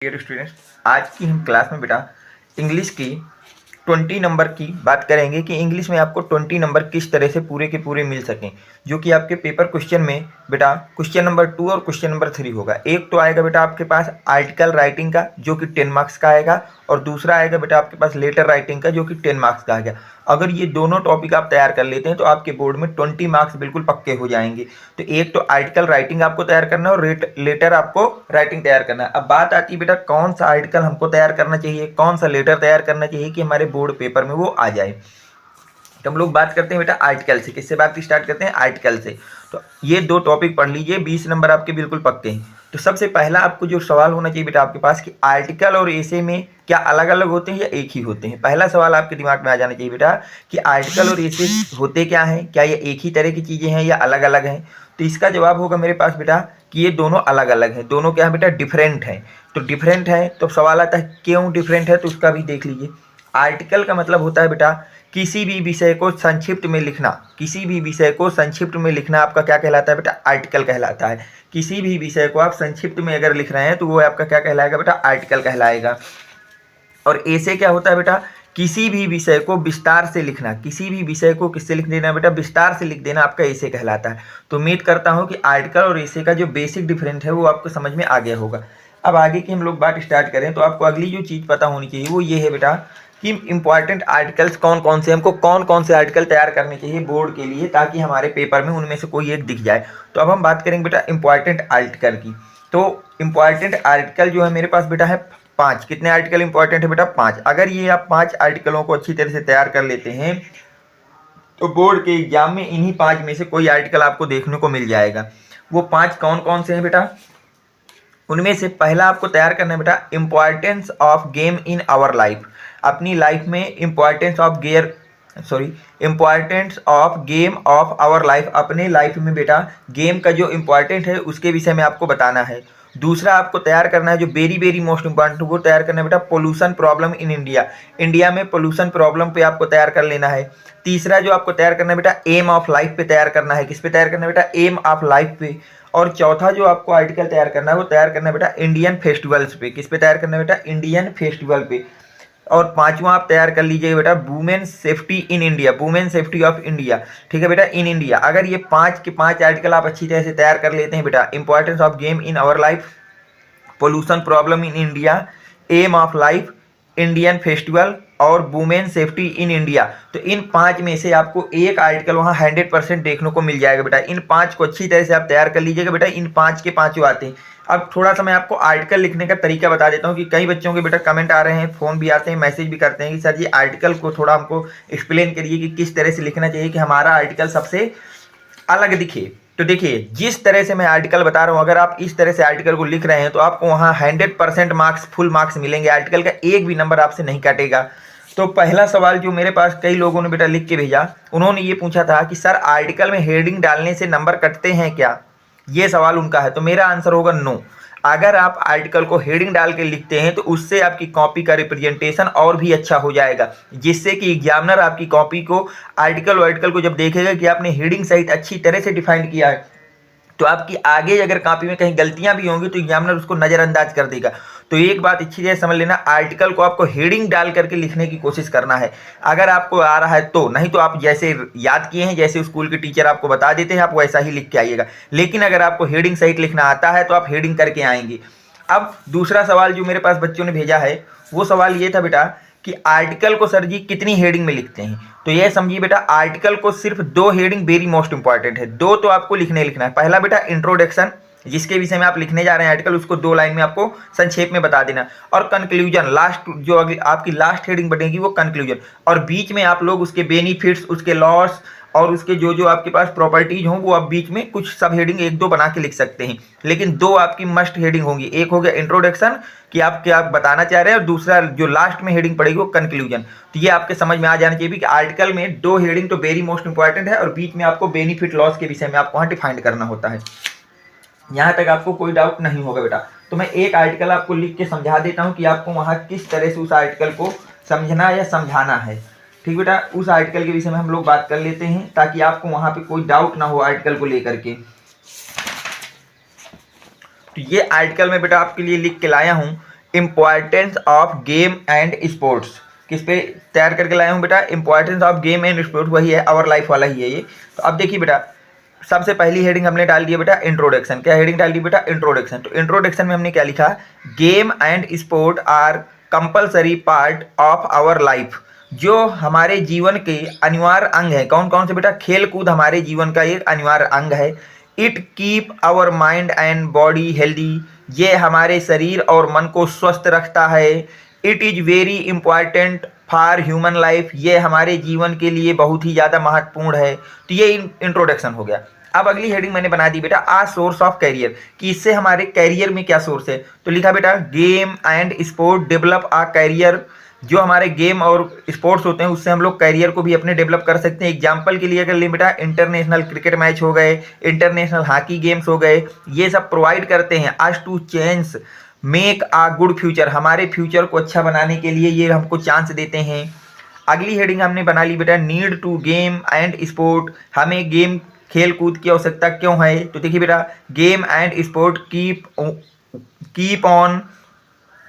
Dear students, आज की हम क्लास में बेटा इंग्लिश की 20 नंबर की बात करेंगे कि इंग्लिश में आपको 20 नंबर किस तरह से पूरे के पूरे मिल सकें, जो कि आपके पेपर क्वेश्चन में बेटा क्वेश्चन नंबर 2 और क्वेश्चन नंबर 3 होगा। एक तो आएगा बेटा आपके पास आर्टिकल राइटिंग का जो कि 10 मार्क्स का आएगा, और दूसरा आएगा बेटा आपके पास लेटर राइटिंग का जो कि 10 मार्क्स का आएगा। अगर ये दोनों टॉपिक आप तैयार कर लेते हैं तो आपके बोर्ड में 20 मार्क्स बिल्कुल पक्के हो जाएंगे। तो एक तो आर्टिकल राइटिंग आपको तैयार करना है और लेटर आपको राइटिंग तैयार करना है। अब बात आती है बेटा कौन सा आर्टिकल हमको तैयार करना चाहिए, कौन सा लेटर तैयार करना चाहिए कि हमारे बोर्ड पेपर में वो आ जाए। तो हम लोग बात करते हैं बेटा आर्टिकल से। किससे बात स्टार्ट करते हैं? आर्टिकल से। तो ये दो टॉपिक पढ़ लीजिए, 20 नंबर आपके बिल्कुल पक्के हैं। तो सबसे पहला आपको जो सवाल होना चाहिए बेटा आपके पास कि आर्टिकल और एसे में क्या अलग अलग होते हैं या एक ही होते हैं। पहला सवाल आपके दिमाग में आ जाना चाहिए बेटा कि आर्टिकल और एसे होते क्या हैं, क्या ये एक ही तरह की चीज़ें हैं या अलग अलग हैं। तो इसका जवाब होगा मेरे पास बेटा कि ये दोनों अलग अलग हैं, दोनों क्या है बेटा डिफरेंट हैं। तो डिफरेंट है तो सवाल आता है क्यों डिफरेंट है, तो उसका भी देख लीजिए। आर्टिकल का मतलब होता है बेटा किसी भी विषय को संक्षिप्त में लिखना। किसी भी विषय को संक्षिप्त में लिखना आपका क्या कहलाता है बेटा? आर्टिकल कहलाता है। किसी भी विषय को आप संक्षिप्त में अगर लिख रहे हैं तो वो आपका क्या कहलाएगा बेटा? आर्टिकल कहलाएगा। और ऐसे क्या होता है बेटा? किसी भी विषय को विस्तार से लिखना। किसी भी विषय को किससे लिख देना बेटा? विस्तार से लिख देना आपका ऐसे कहलाता है। तो उम्मीद करता हूँ कि आर्टिकल और ऐसे का जो बेसिक डिफरेंस है वो आपको समझ में आ गया होगा। अब आगे की हम लोग बात स्टार्ट करें तो आपको अगली जो चीज़ पता होनी चाहिए वो ये है बेटा कि इंपॉर्टेंट आर्टिकल्स कौन कौन से, हमको कौन कौन से आर्टिकल तैयार करने चाहिए बोर्ड के लिए ताकि हमारे पेपर में उनमें से कोई एक दिख जाए। तो अब हम बात करेंगे बेटा इंपॉर्टेंट आर्टिकल की। तो इंपॉर्टेंट आर्टिकल जो है मेरे पास बेटा है 5। कितने आर्टिकल इंपॉर्टेंट है बेटा? 5। अगर ये आप 5 आर्टिकलों को अच्छी तरह से तैयार कर लेते हैं तो बोर्ड के एग्जाम में इन्हीं 5 में से कोई आर्टिकल आपको देखने को मिल जाएगा। वो 5 कौन कौन से हैं बेटा? उनमें से पहला आपको तैयार करना है बेटा importance of game in our life. अपनी लाइफ में importance of game of our life. अपने लाइफ में बेटा गेम का जो इंपॉर्टेंट है उसके विषय में आपको बताना है। दूसरा आपको तैयार करना है जो वेरी वेरी मोस्ट इंपॉर्टेंट वो तैयार करना है बेटा pollution problem in India. India में पोल्यूशन प्रॉब्लम पे आपको तैयार कर लेना है। तीसरा जो आपको तैयार करना है बेटा एम ऑफ लाइफ पे तैयार करना है। किस पे तैयार करना है बेटा? एम ऑफ लाइफ पे। और चौथा जो आपको आर्टिकल तैयार करना है वो तैयार करना है बेटा इंडियन फेस्टिवल्स पे। किस पे तैयार करना है बेटा? इंडियन फेस्टिवल पे। और पांचवा आप तैयार कर लीजिए बेटा women safety in India, women safety of India. ठीक है बेटा, इन इंडिया। अगर ये 5 के 5 आर्टिकल आप अच्छी तरह से तैयार कर लेते हैं बेटा, importance of game in our life, pollution problem in India, aim of life, Indian festival और वुमेन सेफ्टी इन इंडिया, तो इन 5 में से आपको एक आर्टिकल वहाँ 100% देखने को मिल जाएगा बेटा। इन 5 को अच्छी तरह से आप तैयार कर लीजिएगा बेटा। इन 5 के 5 आते हैं। अब थोड़ा सा मैं आपको आर्टिकल लिखने का तरीका बता देता हूँ कि कई बच्चों के बेटा कमेंट आ रहे हैं, फ़ोन भी आते हैं, मैसेज भी करते हैं कि सर जी आर्टिकल को थोड़ा हमको एक्सप्लेन करिए कि किस तरह से लिखना चाहिए कि हमारा आर्टिकल सबसे अलग दिखे। तो देखिए जिस तरह से मैं आर्टिकल बता रहा हूँ, अगर आप इस तरह से आर्टिकल को लिख रहे हैं तो आपको वहाँ 100% मार्क्स, फुल मार्क्स मिलेंगे। आर्टिकल का एक भी नंबर आपसे नहीं काटेगा। तो पहला सवाल जो मेरे पास कई लोगों ने बेटा लिख के भेजा, उन्होंने ये पूछा था कि सर आर्टिकल में हेडिंग डालने से नंबर कटते हैं क्या? ये सवाल उनका है। तो मेरा आंसर होगा नो। अगर आप आर्टिकल को हेडिंग डाल के लिखते हैं तो उससे आपकी कॉपी का रिप्रेजेंटेशन और भी अच्छा हो जाएगा, जिससे कि एग्जामिनर आपकी कॉपी को आर्टिकल को जब देखेगा कि आपने हेडिंग सहित अच्छी तरह से डिफाइन किया है तो आपकी आगे अगर कॉपी में कहीं गलतियां भी होंगी तो एग्जामिनर उसको नज़रअंदाज कर देगा। तो एक बात अच्छी तरह समझ लेना, आर्टिकल को आपको हेडिंग डाल करके लिखने की कोशिश करना है अगर आपको आ रहा है तो। नहीं तो आप जैसे याद किए हैं, जैसे स्कूल के टीचर आपको बता देते हैं, आप वैसा ही लिख के आइएगा। लेकिन अगर आपको हेडिंग सहित लिखना आता है तो आप हेडिंग करके आएंगे। अब दूसरा सवाल जो मेरे पास बच्चों ने भेजा है वो सवाल ये था बेटा कि आर्टिकल को सर जी कितनी हेडिंग में लिखते हैं? तो ये समझिए बेटा आर्टिकल को सिर्फ 2 हेडिंग वेरी मोस्ट इंपॉर्टेंट है। 2 तो आपको लिखना है। पहला बेटा इंट्रोडक्शन, जिसके विषय में आप लिखने जा रहे हैं आर्टिकल, उसको 2 लाइन में आपको संक्षेप में बता देना। और कंक्लूजन, लास्ट जो अगली आपकी लास्ट हेडिंग बनेगी वो कंक्लूजन। और बीच में आप लोग उसके बेनिफिट्स, उसके लॉस और उसके जो जो आपके पास प्रॉपर्टीज हों वो आप बीच में कुछ सब हेडिंग 1-2 बना के लिख सकते हैं। लेकिन 2 आपकी मस्ट हेडिंग होंगी। एक हो गया इंट्रोडक्शन कि आप क्या बताना चाह रहे हैं, और दूसरा जो लास्ट में हेडिंग पड़ेगी वो कंक्लूजन। तो ये आपके समझ में आ जाना चाहिए कि आर्टिकल में 2 हेडिंग तो वेरी मोस्ट इंपॉर्टेंट है और बीच में आपको बेनिफिट लॉस के विषय में आपको वहाँ डिफाइन करना होता है। यहाँ तक आपको कोई डाउट नहीं होगा बेटा। तो मैं एक आर्टिकल आपको लिख के समझा देता हूँ कि आपको वहाँ किस तरह से उस आर्टिकल को समझना या समझाना है। ठीक बेटा, उस आर्टिकल के विषय में हम लोग बात कर लेते हैं ताकि आपको वहाँ पे कोई डाउट ना हो आर्टिकल को लेकर के। तो ये आर्टिकल में बेटा आपके लिए लिख के लाया हूँ importance of game and sports. किस पे तैयार करके लाया हूँ बेटा? Importance of game and sports, वही है, आवर लाइफ वाला ही है ये। तो अब देखिए बेटा, सबसे पहली हेडिंग हमने डाल दी है बेटा इंट्रोडक्शन। क्या हेडिंग डाल दी बेटा? इंट्रोडक्शन। तो इंट्रोडक्शन में हमने क्या लिखा? Game and sport are compulsory part of our life. जो हमारे जीवन के अनिवार्य अंग है। कौन कौन से बेटा? खेल कूद हमारे जीवन का एक अनिवार्य अंग है। It keep our mind and body healthy. ये हमारे शरीर और मन को स्वस्थ रखता है। It is very important for human life. ये हमारे जीवन के लिए बहुत ही ज़्यादा महत्वपूर्ण है। तो ये इंट्रोडक्शन हो गया। अब अगली हेडिंग मैंने बना दी बेटा आ सोर्स ऑफ कैरियर, कि इससे हमारे कैरियर में क्या सोर्स है। तो लिखा बेटा game and sport develop a career. जो हमारे गेम और स्पोर्ट्स होते हैं उससे हम लोग कैरियर को भी अपने डेवलप कर सकते हैं। एग्जाम्पल के लिए अगर लें बेटा, इंटरनेशनल क्रिकेट मैच हो गए, इंटरनेशनल हॉकी गेम्स हो गए, ये सब प्रोवाइड करते हैं us to change make a good future. हमारे फ्यूचर को अच्छा बनाने के लिए ये हमको चांस देते हैं। अगली हेडिंग हमने बना ली बेटा need to game and sport. हमें गेम खेल कूद की आवश्यकता क्यों है? तो देखिए बेटा game and sport keep on,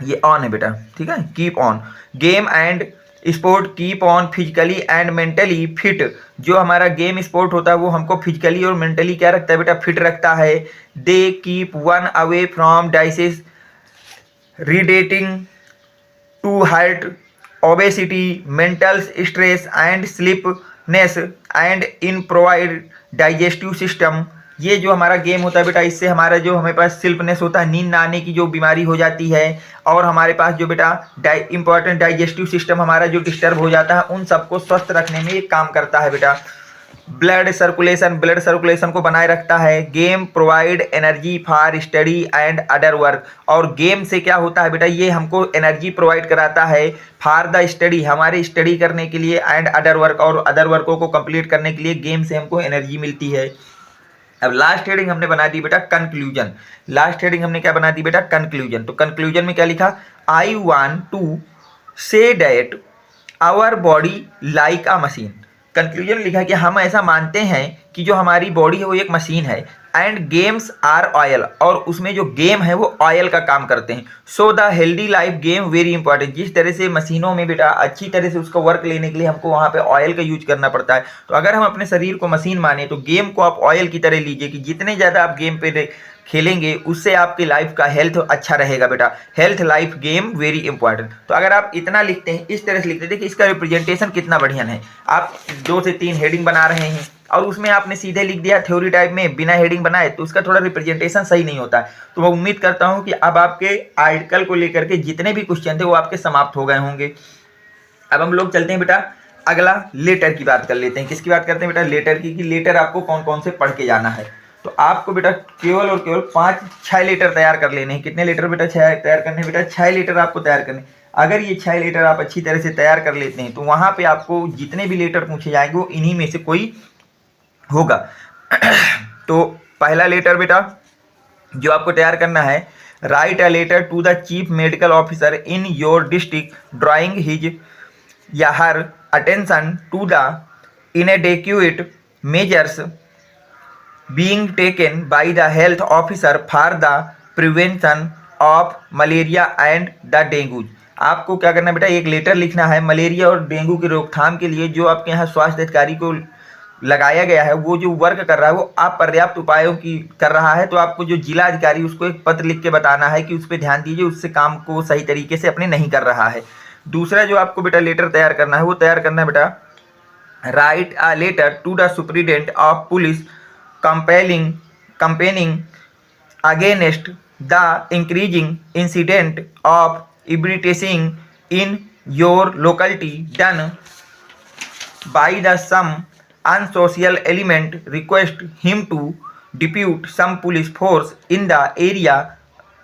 ये ऑन है बेटा, ठीक है, keep on. Game and sport keep on physically and mentally fit. जो हमारा गेम स्पोर्ट होता है वो हमको फिजिकली और मेंटली क्या रखता है बेटा? फिट रखता है। They keep one away from diseases relating to heart obesity mental stress and sleepiness and in provide digestive system. ये जो हमारा गेम होता है बेटा, इससे हमारा जो हमें पास स्लीपनेस होता है, नींद ना आने की जो बीमारी हो जाती है, और हमारे पास जो बेटा इंपॉर्टेंट डाइजेस्टिव सिस्टम हमारा जो डिस्टर्ब हो जाता है, उन सबको स्वस्थ रखने में ये काम करता है बेटा। ब्लड सर्कुलेशन को बनाए रखता है। Game provide energy for study and other work. और गेम से क्या होता है बेटा? ये हमको एनर्जी प्रोवाइड कराता है फॉर द स्टडी, हमारे स्टडी करने के लिए, एंड अदर वर्क, और अदर वर्कों को कंप्लीट करने के लिए गेम से हमको एनर्जी मिलती है। अब लास्ट हेडिंग हमने बना दी बेटा कंक्लूजन। लास्ट हेडिंग हमने क्या बना दी बेटा? कंक्लूजन। तो कंक्लूजन में क्या लिखा? I want to say that our body like a machine. Conclusion लिखा कि हम ऐसा मानते हैं कि जो हमारी बॉडी है वो एक मशीन है। एंड गेम्स आर ऑयल, और उसमें जो गेम है वो ऑयल का काम करते हैं। So the healthy life game very important. जिस तरह से मशीनों में बेटा अच्छी तरह से उसका वर्क लेने के लिए हमको वहाँ पे ऑयल का यूज करना पड़ता है, तो अगर हम अपने शरीर को मशीन माने तो गेम को आप ऑयल की तरह लीजिए कि जितने ज़्यादा आप गेम पे खेलेंगे उससे आपकी लाइफ का हेल्थ अच्छा रहेगा बेटा। Health life game very important. तो अगर आप इतना लिखते हैं, इस तरह से लिखते हैं, देखिए इसका रिप्रेजेंटेशन कितना बढ़िया है। आप 2 से 3 हेडिंग बना रहे हैं और उसमें आपने सीधे लिख दिया थ्योरी टाइप में बिना हेडिंग बनाए, तो उसका थोड़ा रिप्रेजेंटेशन सही नहीं होता है। तो मैं उम्मीद करता हूँ कि अब आपके आर्टिकल को लेकर के जितने भी क्वेश्चन थे वो आपके समाप्त हो गए होंगे। अब हम लोग चलते हैं बेटा अगला लेटर की बात कर लेते हैं। किसकी बात करते हैं बेटा? लेटर की, कि लेटर आपको कौन कौन से पढ़ के जाना है। तो आपको बेटा केवल और केवल 5-6 लेटर तैयार कर लेने हैं। कितने लेटर बेटा? 6 तैयार करने बेटा, 6 लेटर आपको तैयार करने। अगर ये 6 लेटर आप अच्छी तरह से तैयार कर लेते हैं तो वहाँ पे आपको जितने भी लेटर पूछे जाएंगे वो इन्हीं में से कोई होगा। तो पहला लेटर बेटा जो आपको तैयार करना है, write a letter to the chief medical officer in your district drawing his या her attention to the inadequate measures being taken by the health officer for the prevention of malaria and the dengue। आपको क्या करना है बेटा? एक letter लिखना है malaria और डेंगू की रोकथाम के लिए जो आपके यहाँ स्वास्थ्य अधिकारी को लगाया गया है, वो जो वर्क कर रहा है वो अपर्याप्त उपायों की कर रहा है। तो आपको जो जिला अधिकारी उसको एक पत्र लिख के बताना है कि उस पर ध्यान दीजिए, उससे काम को सही तरीके से अपने नहीं कर रहा है। दूसरा जो आपको बेटा लेटर तैयार करना है वो तैयार करना है बेटा write a letter to the superintendent of police campaigning against the increasing incident of ebritising in your locality done by the some unsocial element, request him to depute some police force in the area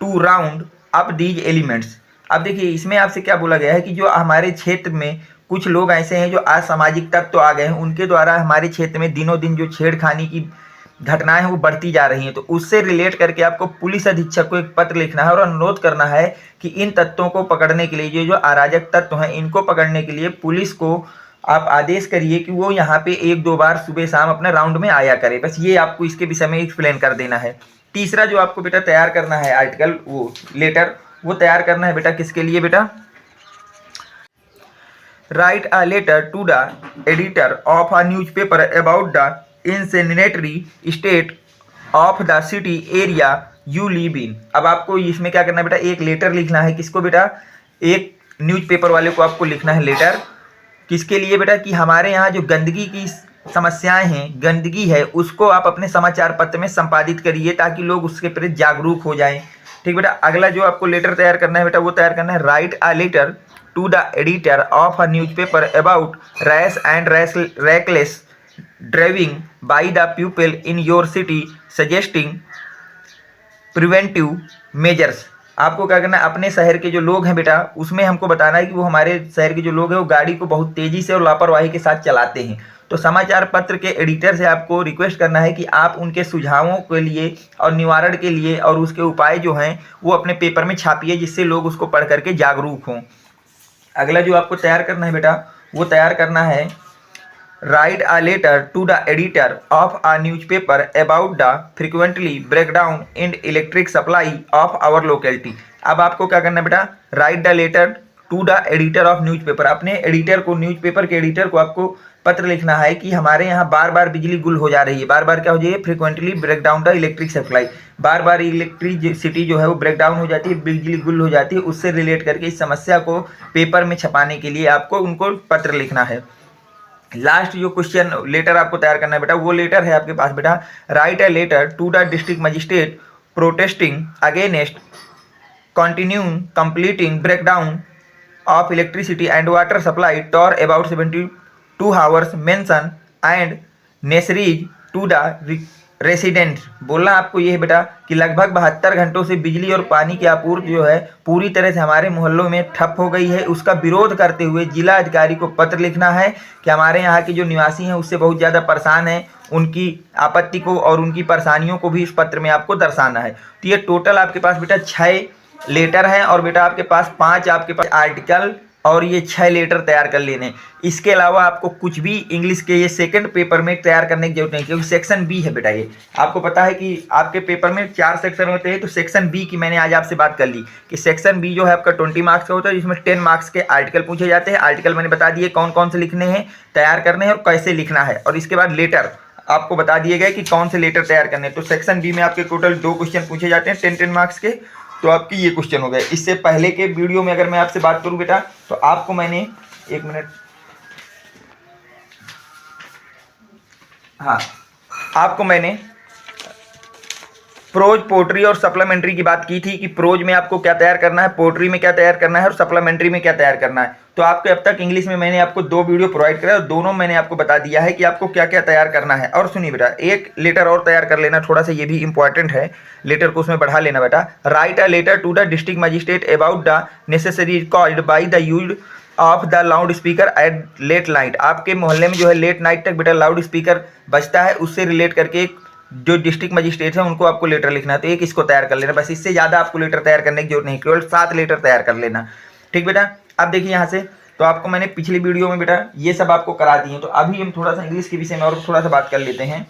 to round up these elements। अब देखिए इसमें आपसे क्या बोला गया है कि जो हमारे क्षेत्र में कुछ लोग ऐसे हैं जो असामाजिक तत्व आ गए हैं, उनके द्वारा हमारे क्षेत्र में दिनों दिन जो छेड़खानी की घटनाएं हैं वो बढ़ती जा रही हैं। तो उससे रिलेट करके आपको पुलिस अधीक्षक को एक पत्र लिखना है और अनुरोध करना है कि इन तत्वों को पकड़ने के लिए, जो अराजक तत्व हैं इनको पकड़ने के लिए पुलिस को आप आदेश करिए कि वो यहाँ पे 1-2 बार सुबह शाम अपने राउंड में आया करे। बस ये आपको इसके विषय में एक्सप्लेन कर देना है। तीसरा जो आपको बेटा तैयार करना है आर्टिकल वो लेटर, वो तैयार करना है बेटा किसके लिए बेटा, write a letter to the editor of a newspaper about the insanitary state of the city area you live in. अब आपको इसमें क्या करना है बेटा, एक लेटर लिखना है किसको बेटा, एक न्यूज़पेपर वाले को आपको लिखना है लेटर। किसके लिए बेटा, कि हमारे यहाँ जो गंदगी की समस्याएं हैं, गंदगी है, उसको आप अपने समाचार पत्र में संपादित करिए ताकि लोग उसके प्रति जागरूक हो जाएं। ठीक बेटा। अगला जो आपको लेटर तैयार करना है बेटा, वो तैयार करना है write a letter to the editor of a newspaper about rash and reckless driving by the people in your city suggesting preventive measures. आपको क्या करना है, अपने शहर के जो लोग हैं बेटा, उसमें हमको बताना है कि वो हमारे शहर के जो लोग हैं वो गाड़ी को बहुत तेज़ी से और लापरवाही के साथ चलाते हैं। तो समाचार पत्र के एडिटर से आपको रिक्वेस्ट करना है कि आप उनके सुझावों के लिए और निवारण के लिए और उसके उपाय जो हैं वो अपने पेपर में छापिए, जिससे लोग उसको पढ़ करके जागरूक हों। अगला जो आपको तैयार करना है बेटा, वो तैयार करना है write a letter to the editor of a newspaper about the frequently breakdown in electric supply of our locality. अब आपको क्या करना है बेटा, write the letter to the editor of newspaper, अपने एडिटर को, न्यूज़पेपर के एडिटर को आपको पत्र लिखना है कि हमारे यहाँ बार बार बिजली गुल हो जा रही है। बार बार क्या हो जाए, frequently breakdown the electric supply, bar bar electricity जो है वो ब्रेकडाउन हो जाती है, बिजली गुल हो जाती है। उससे रिलेट करके इस समस्या को पेपर में छपाने के लिए आपको उनको पत्र लिखना है। लास्ट जो क्वेश्चन लेटर आपको तैयार करना है बेटा, वो लेटर है आपके पास बेटा, write a letter to the district magistrate protesting against continuing completing breakdown of electricity and water supply for about 72 hours mention and necessaries to the resident. बोलना आपको ये है बेटा कि लगभग 72 घंटों से बिजली और पानी की आपूर्ति जो है पूरी तरह से हमारे मोहल्लों में ठप हो गई है। उसका विरोध करते हुए जिला अधिकारी को पत्र लिखना है कि हमारे यहाँ के जो निवासी हैं उससे बहुत ज़्यादा परेशान हैं, उनकी आपत्ति को और उनकी परेशानियों को भी इस पत्र में आपको दर्शाना है। तो ये टोटल आपके पास बेटा 6 लेटर हैं और बेटा आपके पास 5 आपके पास आर्टिकल और ये 6 लेटर तैयार कर लेने। इसके अलावा आपको कुछ भी इंग्लिश के ये सेकंड पेपर में तैयार करने की जरूरत नहीं, क्योंकि सेक्शन बी है बेटा। ये आपको पता है कि आपके पेपर में 4 सेक्शन होते हैं, तो सेक्शन बी की मैंने आज आपसे बात कर ली कि सेक्शन बी जो है आपका 20 मार्क्स का होता है, जिसमें 10 मार्क्स के आर्टिकल पूछे जाते हैं। आर्टिकल मैंने बता दिए कौन कौन से लिखने हैं, तैयार करने हैं और कैसे लिखना है, और इसके बाद लेटर आपको बता दिए गए कि कौन से लेटर तैयार करने हैं। तो सेक्शन बी में आपके टोटल 2 क्वेश्चन पूछे जाते हैं 10 मार्क्स के, तो आपकी ये क्वेश्चन हो गए। इससे पहले के वीडियो में अगर मैं आपसे बात करूं बेटा, तो आपको मैंने 1 मिनट, हाँ, आपको मैंने प्रोज, पोट्री और सप्लीमेंट्री की बात की थी कि प्रोज में आपको क्या तैयार करना है, पोट्री में क्या तैयार करना है और सप्लीमेंट्री में क्या तैयार करना है। तो आपको अब तक इंग्लिश में मैंने आपको 2 वीडियो प्रोवाइड कराया और दोनों मैंने आपको बता दिया है कि आपको क्या क्या तैयार करना है। और सुनिए बेटा, एक लेटर और तैयार कर लेना, थोड़ा सा ये भी इंपॉर्टेंट है, लेटर को उसमें बढ़ा लेना बेटा। Write a letter to the district magistrate about the necessary called by the use of the loud speaker at late night. आपके मोहल्ले में जो है लेट नाइट तक बेटा लाउड स्पीकर बजता है, उससे रिलेट करके एक जो डिस्ट्रिक्ट मजिस्ट्रेट है उनको आपको लेटर लिखना है। तो एक इसको तैयार कर लेना, बस इससे ज़्यादा आपको लेटर तैयार करने की जरूरत नहीं, केवल 7 लेटर तैयार कर लेना। ठीक बेटा। अब देखिए यहाँ से, तो आपको मैंने पिछली वीडियो में बेटा ये सब आपको करा दिए, तो अभी हम थोड़ा सा इंग्लिश के विषय में और थोड़ा सा बात कर लेते हैं।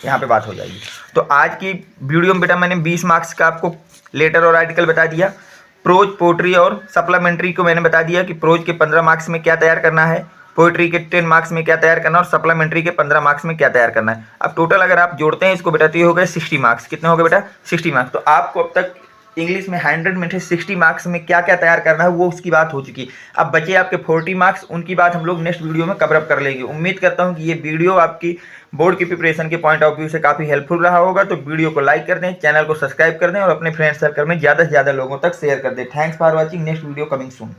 यहाँ पे बात हो जाएगी। तो आज की वीडियो में बेटा मैंने 20 मार्क्स का आपको लेटर और आर्टिकल बता दिया। प्रोज, पोट्री और सप्लीमेंट्री को मैंने बता दिया कि प्रोज के 15 मार्क्स में क्या तैयार करना है, पोइट्री के 10 मार्क्स में क्या तैयार करना है और सप्लीमेंट्री के 15 मार्क्स में क्या तैयार करना है। अब टोटल अगर आप जोड़ते हैं इसको बेटा, तो ये हो गए 60 मार्क्स। कितने हो गए बेटा? 60 मार्क्स। तो आपको अब तक इंग्लिश में 100 में से 60 मार्क्स में क्या क्या तैयार करना है वो उसकी बात हो चुकी। अब बचे आपके 40 मार्क्स, उनकी बात हम लोग नेक्स्ट वीडियो में कवर अप कर लेंगे। उम्मीद करता हूँ कि ये वीडियो आपकी बोर्ड की प्रिपरेशन के पॉइंट ऑफ व्यू से काफ़ी हेल्पफुल रहा होगा। तो वीडियो को लाइक कर दें, चैनल को सब्सक्राइब कर दें और अपने फ्रेंड सर्कल में ज़्यादा से ज़्यादा लोगों तक शेयर कर दें। Thanks for watching, next video coming soon.